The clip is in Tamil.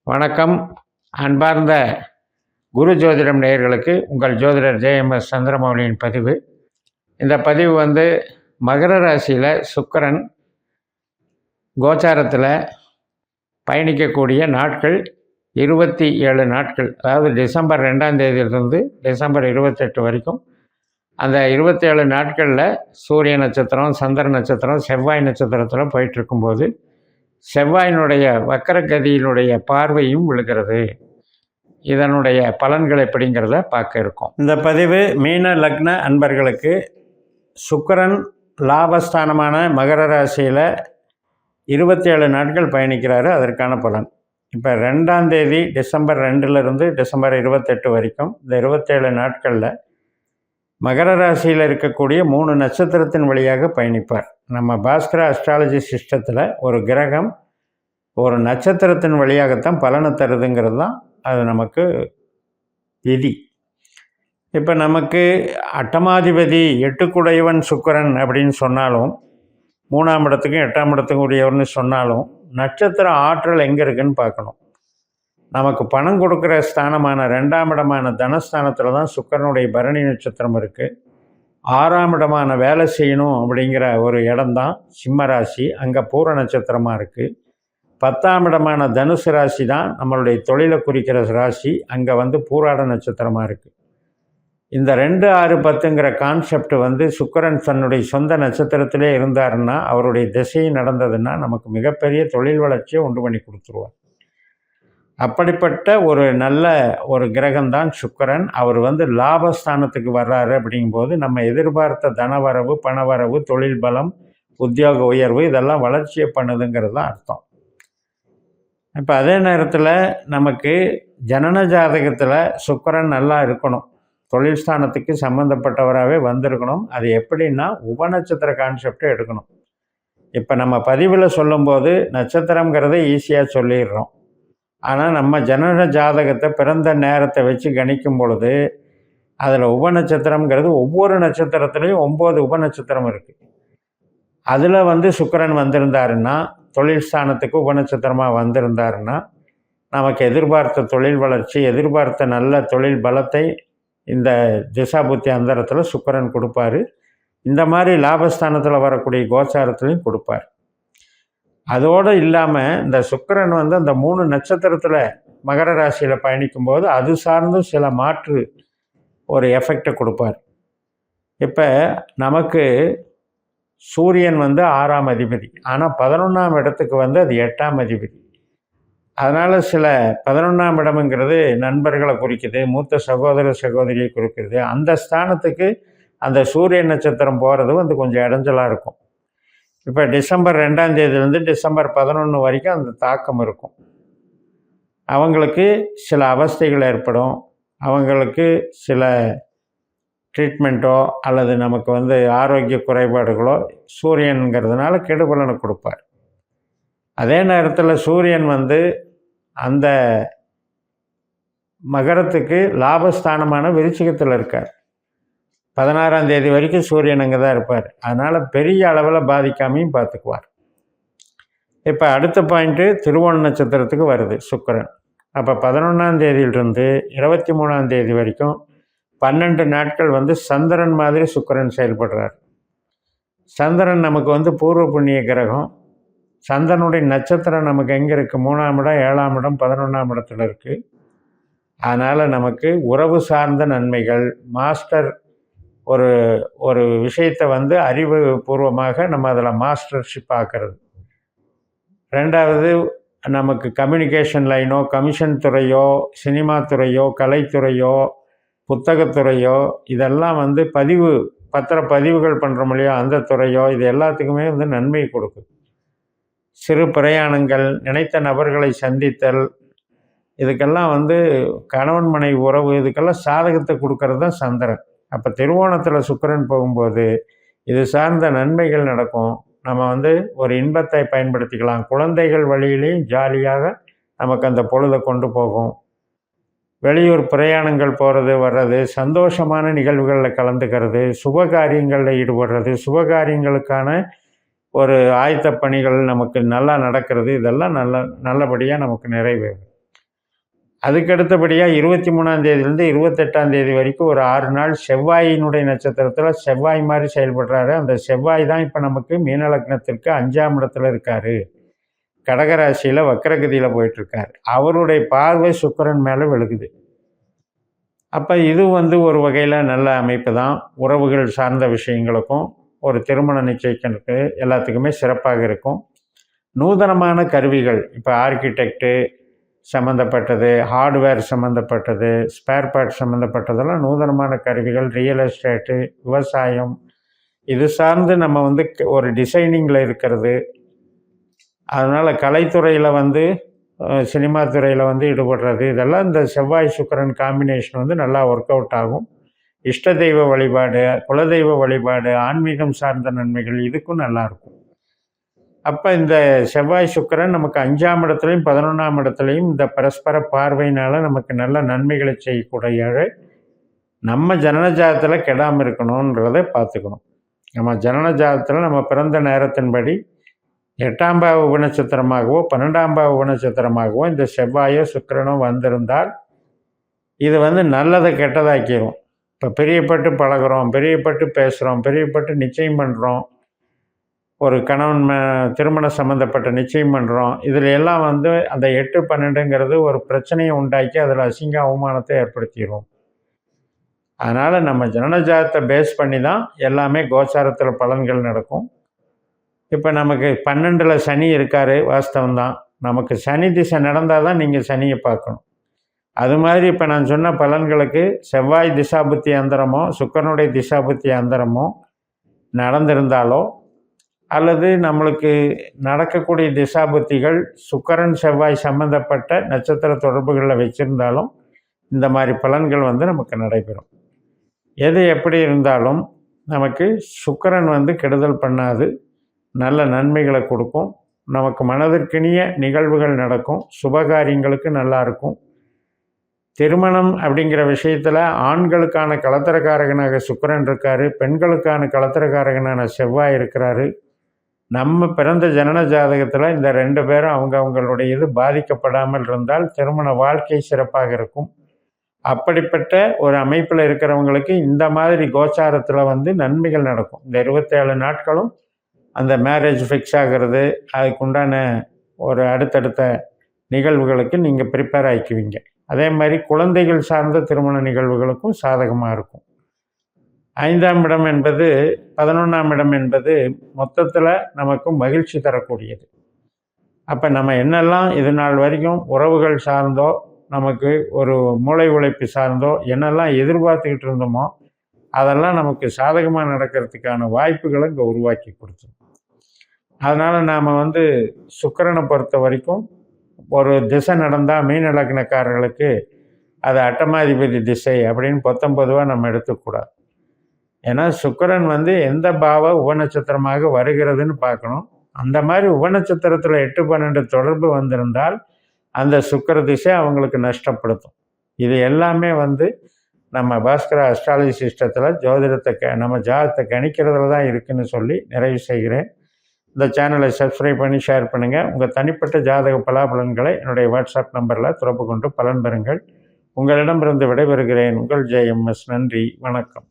வணக்கம். அன்பார்ந்த குரு ஜோதிடம் நேயர்களுக்கு உங்கள் ஜோதிடர் ஜேஎம்எஸ் சந்திரமௌலியின் பதிவு. இந்த பதிவு மகர ராசியில் சுக்கிரன் கோச்சாரத்தில் பயணிக்கக்கூடிய நாட்கள் 27 நாட்கள், அதாவது டிசம்பர் 2ஆம் தேதியிலிருந்து டிசம்பர் 28 வரைக்கும். அந்த 27 நாட்களில் சூரிய நட்சத்திரம், சந்திர நட்சத்திரம், செவ்வாய் நட்சத்திரத்தில் போயிட்டுருக்கும்போது செவ்வாயினுடைய வக்கரகதியினுடைய பார்வையும் விழுகிறது. இதனுடைய பலன்கள் எப்படிங்கிறத பார்க்க இருக்கோம். இந்த பதிவு மீன லக்ன அன்பர்களுக்கு சுக்கிரன் லாபஸ்தானமான மகர ராசியில் 27 நாட்கள் பயணிக்கிறாரு. அதற்கான பலன் இப்போ 2ஆம் தேதி டிசம்பர் 2லிருந்து டிசம்பர் 28 வரைக்கும் இந்த 27 நாட்களில் மகர ராசியில் இருக்கக்கூடிய 3 நட்சத்திரத்தின் வழியாக பயணிப்பார். நம்ம பாஸ்கர அஸ்ட்ராலஜி சிஸ்டத்தில் ஒரு கிரகம் ஒரு நட்சத்திரத்தின் வழியாகத்தான் பலனை தருதுங்கிறது தான் அது நமக்கு விதி. இப்போ நமக்கு அட்டமாதிபதி 8குடையவன் சுக்கிரன் அப்படின்னு சொன்னாலும், 3ஆம் இடத்துக்கும் 8ஆம் இடத்துக்கும் உரியவர்னு சொன்னாலும், நட்சத்திர ஆற்றல் எங்கே இருக்குதுன்னு பார்க்கணும். நமக்கு பணம் கொடுக்குற ஸ்தானமான 2ஆம் இடமான தனஸ்தானத்தில் தான் சுக்கிரனுடைய பரணி நட்சத்திரம் இருக்குது. 6ஆம் இடமான வேலை செய்யணும் அப்படிங்கிற ஒரு இடம்தான் சிம்ம ராசி, அங்கே பூர நட்சத்திரமாக இருக்குது. 10ஆம் இடமான தனுசு ராசி தான் நம்மளுடைய தொழிலை குறிக்கிற ராசி, அங்கே பூராட நட்சத்திரமாக இருக்குது. இந்த 2, 6, 10ங்கிற கான்செப்ட் சுக்கிரன் தன்னுடைய சொந்த நட்சத்திரத்திலே இருந்தாருன்னா, அவருடைய திசை நடந்ததுன்னா நமக்கு மிகப்பெரிய தொழில் வளர்ச்சியை உண்டு பண்ணி கொடுத்துருவார். அப்படிப்பட்ட ஒரு நல்ல ஒரு கிரகம்தான் சுக்கிரன். அவர் லாபஸ்தானத்துக்கு வர்றாரு அப்படிங்கும்போது நம்ம எதிர்பார்த்த தனவரவு, பணவரவு, தொழில் பலம், உத்தியோக உயர்வு இதெல்லாம் வளர்ச்சியை பண்ணுதுங்கிறது தான் அர்த்தம். இப்போ அதே நேரத்தில் நமக்கு ஜனன ஜாதகத்தில் சுக்கிரன் நல்லா இருக்கணும், தொழில் ஸ்தானத்துக்கு சம்மந்தப்பட்டவராகவே வந்திருக்கணும். அது எப்படின்னா உபநட்சத்திர கான்செப்டை எடுக்கணும். இப்போ நம்ம பதிவில் சொல்லும்போது நட்சத்திரங்கிறத ஈஸியாக சொல்லிடுறோம். ஆனால் நம்ம ஜனன ஜாதகத்தை பிறந்த நேரத்தை வச்சு கணிக்கும் பொழுது அதில் உபநட்சத்திரங்கிறது ஒவ்வொரு நட்சத்திரத்துலேயும் 9 உபநட்சத்திரம் இருக்குது. அதில் சுக்கிரன் வந்திருந்தாருன்னா, தொழில் ஸ்தானத்துக்கு உபநட்சத்திரமாக வந்திருந்தாருன்னா நமக்கு எதிர்பார்த்த தொழில் வளர்ச்சி, எதிர்பார்த்த நல்ல தொழில் பலத்தை இந்த திசாபுத்தி அந்தரத்தில் சுக்கிரன் கொடுப்பார். இந்த மாதிரி லாபஸ்தானத்தில் வரக்கூடிய கோச்சாரத்துலையும் கொடுப்பார். அதோடு இல்லாமல் இந்த சுக்கிரன் அந்த 3 நட்சத்திரத்தில் மகர ராசியில் பயணிக்கும்போது அது சார்ந்தும் சில மாற்று ஒரு எஃபெக்டை கொடுப்பார். இப்போ நமக்கு சூரியன் 6ஆம் அதிபதி, ஆனால் 11ஆம் இடத்துக்கு அது 8ஆம் அதிபதி. அதனால் சில 11ஆம் இடம்ங்கிறது நண்பர்களை குறிக்குது, மூத்த சகோதர சகோதரியை குறிக்கிறது. அந்த ஸ்தானத்துக்கு அந்த சூரிய நட்சத்திரம் போகிறது கொஞ்சம் இடைஞ்சலாக இருக்கும். இப்போ டிசம்பர் 2ஆம் தேதியிலேருந்து டிசம்பர் 11 வரைக்கும் அந்த தாக்கம் இருக்கும். அவங்களுக்கு சில அவஸ்தைகள் ஏற்படும், அவங்களுக்கு சில ட்ரீட்மெண்ட்டோ அல்லது நமக்கு ஆரோக்கிய குறைபாடுகளோ சூரியனுங்கிறதுனால கெடுபலனை கொடுப்பார். அதே நேரத்தில் சூரியன் அந்த மகரத்துக்கு லாபஸ்தானமான விருச்சிகத்தில் இருக்கார். 16ஆம் தேதி வரைக்கும் சூரியன் அங்கே தான் இருப்பார். அதனால் பெரிய அளவில் பாதிக்காமையும் பார்த்துக்குவார். இப்போ அடுத்த பாயிண்ட்டு திருவோண நட்சத்திரத்துக்கு வருது சுக்கிரன். அப்போ 11ஆம் தேதியிலிருந்து 23ஆம் தேதி வரைக்கும் 12 நாட்கள் சந்திரன் மாதிரி சுக்கிரன் செயல்படுறார். சந்திரன் நமக்கு பூர்வ புண்ணிய கிரகம். சந்திரனுடைய நட்சத்திரம் நமக்கு எங்கே இருக்குது? 3ஆம் இடம், 7ஆம் இடம், 11ஆம் இடத்துல இருக்குது. அதனால் நமக்கு உறவு சார்ந்த நன்மைகள், மாஸ்டர் ஒரு ஒரு விஷயத்தை அறிவுபூர்வமாக நம்ம அதில் மாஸ்டர்ஷிப் ஆக்கிறது. 2வது நமக்கு கம்யூனிகேஷன் லைனோ, கமிஷன் துறையோ, சினிமா துறையோ, கலைத்துறையோ, புத்தகத்துறையோ இதெல்லாம் பத்திர பதிவுகள் பண்ணுறோம் இல்லையா, அந்த துறையோ, இது எல்லாத்துக்குமே நன்மை கொடுக்குது. சிறு பிரயாணங்கள், நினைத்த நபர்களை சந்தித்தல், இதுக்கெல்லாம் கணவன் மனைவி உறவு, இதுக்கெல்லாம் சாதகத்தை கொடுக்கறது தான் சந்திரன். அப்போ திருவோணத்தில் சுக்கிரன் போகும்போது இது சார்ந்த நன்மைகள் நடக்கும். நம்ம ஒரு இன்பத்தை பயன்படுத்திக்கலாம். குழந்தைகள் வழியிலையும் ஜாலியாக நமக்கு அந்த பொழுதை கொண்டு போகும். வெளியூர் பிரயாணங்கள் போகிறது வர்றது, சந்தோஷமான நிகழ்வுகளில் கலந்துக்கிறது, சுபகாரியங்களில் ஈடுபடுறது, சுபகாரியங்களுக்கான ஒரு ஆயத்த பணிகள் நமக்கு நல்லா நடக்கிறது, இதெல்லாம் நல்லபடியாக நமக்கு நிறைவேறும். அதுக்கு அடுத்தபடியாக 23ஆம் தேதியிலேருந்து 28ஆம் தேதி வரைக்கும் ஒரு 6 நாள் செவ்வாயினுடைய நட்சத்திரத்தில் செவ்வாய் மாதிரி செயல்படுறாரு. அந்த செவ்வாய் தான் இப்போ நமக்கு மீன லக்னத்திற்கு 5ஆம் இடத்துல இருக்கார். கடகராசியில் வக்கரகதியில் போயிட்டுருக்கார். அவருடைய பார்வை சுக்கிரன் மேலே விழுகுது. அப்போ இது ஒரு வகையில் நல்ல அமைப்பு தான். உறவுகள் சார்ந்த விஷயங்களுக்கும் ஒரு திருமண நிச்சயிக்கிறதுக்கு எல்லாத்துக்குமே சிறப்பாக இருக்கும். நூதனமான கருவிகள், இப்போ ஆர்கிடெக்டு சம்மந்தப்பட்டது, ஹார்ட்வேர் சம்மந்தப்பட்டது, ஸ்பேர் பார்ட் சம்மந்தப்பட்டதெல்லாம் நூதனமான கருவிகள், ரியல் எஸ்டேட்டு, விவசாயம், இது சார்ந்து நம்ம ஒரு டிசைனிங்கில் இருக்கிறது. அதனால் கலைத்துறையில் சினிமா துறையில் ஈடுபடுறது, இதெல்லாம் இந்த செவ்வாய் சுக்கிரன் காம்பினேஷன் நல்லா ஒர்க் அவுட் ஆகும். இஷ்ட தெய்வ வழிபாடு, குலதெய்வ வழிபாடு, ஆன்மீகம் சார்ந்த நன்மைகள் இதுக்கும் நல்லாயிருக்கும். அப்போ இந்த செவ்வாய் சுக்கிரன் நமக்கு 5ஆம் இடத்துலையும் 11ஆம் இடத்துலையும் இந்த பரஸ்பர பார்வையினால் நமக்கு நல்ல நன்மைகளை செய்யக்கூடிய நம்ம ஜனனஜாதத்தில் கெடாமல் இருக்கணுன்றதை பார்த்துக்கணும். நம்ம ஜனனஜாதத்தில் நம்ம பிறந்த நேரத்தின்படி 8ஆம் பாவ உபநட்சத்திரமாகவோ 12ஆம் பாவ உபநட்சத்திரமாகவோ இந்த செவ்வாயோ சுக்கிரனோ வந்திருந்தால் இது நல்லதை கெட்டதாக்கிடும். இப்போ பிரியப்பட்டு பழகிறோம், பிரியப்பட்டு பேசுகிறோம், பிரியப்பட்டு நிச்சயம் பண்ணுறோம், ஒரு கணவன் திருமணம் சம்மந்தப்பட்ட நிச்சயம் பண்ணுறோம். இதில் எல்லாம் அந்த 8, 12ங்கிறது ஒரு பிரச்சனையை உண்டாக்கி அதில் அசிங்க அவமானத்தை ஏற்படுத்திடும். அதனால் நம்ம ஜனனஜாதத்தை பேஸ் பண்ணி தான் எல்லாமே கோச்சாரத்தில் பலன்கள் நடக்கும். இப்போ நமக்கு 12ல் சனி இருக்கார், வாஸ்தவம்தான். நமக்கு சனி திசை நடந்தால் தான் நீங்கள் சனியை பார்க்கணும். அது மாதிரி இப்போ நான் சொன்ன பலன்களுக்கு செவ்வாய் திசாபுத்தி அந்தரமோ சுக்கிரனுடைய திசாபுத்தி அந்தரமோ நடந்திருந்தாலோ அல்லது நம்மளுக்கு நடக்கக்கூடிய திசாபுத்திகள் சுக்கிரன் செவ்வாய் சம்மந்தப்பட்ட நட்சத்திர தொடர்புகளில் வச்சுருந்தாலும் இந்த மாதிரி பலன்கள் நமக்கு நடைபெறும். எது எப்படி இருந்தாலும் நமக்கு சுக்கிரன் கெடுதல் பண்ணாது, நல்ல நன்மைகளை கொடுக்கும். நமக்கு மனதிற்கினிய நிகழ்வுகள் நடக்கும், சுபகாரியங்களுக்கு நல்லாயிருக்கும். திருமணம் அப்படிங்கிற விஷயத்தில் ஆண்களுக்கான கலத்திரக்காரகனாக சுக்கிரன் இருக்கார், பெண்களுக்கான கலத்திரக்காரகனான செவ்வாய் இருக்கிறாரு. நம்ம பிறந்த ஜனன ஜாதகத்தில் இந்த 2 பேரும் அவங்களுடைய இது பாதிக்கப்படாமல் இருந்தால் திருமண வாழ்க்கை சிறப்பாக இருக்கும். அப்படிப்பட்ட ஒரு அமைப்பில் இருக்கிறவங்களுக்கு இந்த மாதிரி கோச்சாரத்தில் நன்மைகள் நடக்கும். இந்த 27 நாட்களும் அந்த மேரேஜ் ஃபிக்ஸ் ஆகிறது, அதுக்குண்டான ஒரு அடுத்தடுத்த நிகழ்வுகளுக்கு நீங்கள் ப்ரிப்பேர் ஆகிக்குவீங்க. அதே மாதிரி குழந்தைகள் சார்ந்த திருமண நிகழ்வுகளுக்கும் சாதகமாக இருக்கும். 5ஆம் இடம் என்பது 11ஆம் இடம் என்பது மொத்தத்தில் நமக்கு மகிழ்ச்சி தரக்கூடியது. அப்போ நம்ம என்னெல்லாம் இது நாள் வரைக்கும் உறவுகள் சார்ந்தோ நமக்கு ஒரு மூளை உழைப்பு சார்ந்தோ என்னெல்லாம் எதிர்பார்த்துக்கிட்டு இருந்தோமோ அதெல்லாம் நமக்கு சாதகமாக நடக்கிறதுக்கான வாய்ப்புகளை இங்கே உருவாக்கி கொடுத்தோம். அதனால் நாம் சுக்கிரனை பொறுத்த வரைக்கும் ஒரு திசை நடந்தால் மீன லக்னக்காரர்களுக்கு அது அட்டமாதிபதி திசை அப்படின்னு பொதுவாக நம்ம எடுத்துக்கூடாது. ஏன்னா சுக்கிரன் எந்த பாவ உபநட்சத்திரமாக வருகிறதுன்னு பார்க்கணும். அந்த மாதிரி உபநட்சத்திரத்தில் 8, 12 தொடர்பு வந்திருந்தால் அந்த சுக்கிர திசை அவங்களுக்கு நஷ்டப்படுத்தும். இது எல்லாமே நம்ம பாஸ்கர அஸ்ட்ராலஜி சிஸ்டத்தில் ஜோதிடத்தை நம்ம ஜாதகத்தை கணிக்கிறதுல தான் இருக்குதுன்னு சொல்லி நிறைவு செய்கிறேன். இந்த சேனலை சப்ஸ்கிரைப் பண்ணி ஷேர் பண்ணுங்கள். உங்கள் தனிப்பட்ட ஜாதக பலாபலன்களை என்னுடைய வாட்ஸ்அப் நம்பரில் தொடர்பு கொண்டு பலன் பெறுங்கள். உங்களிடமிருந்து விடைபெறுகிறேன். உங்கள் ஜெயம்எஸ். நன்றி, வணக்கம்.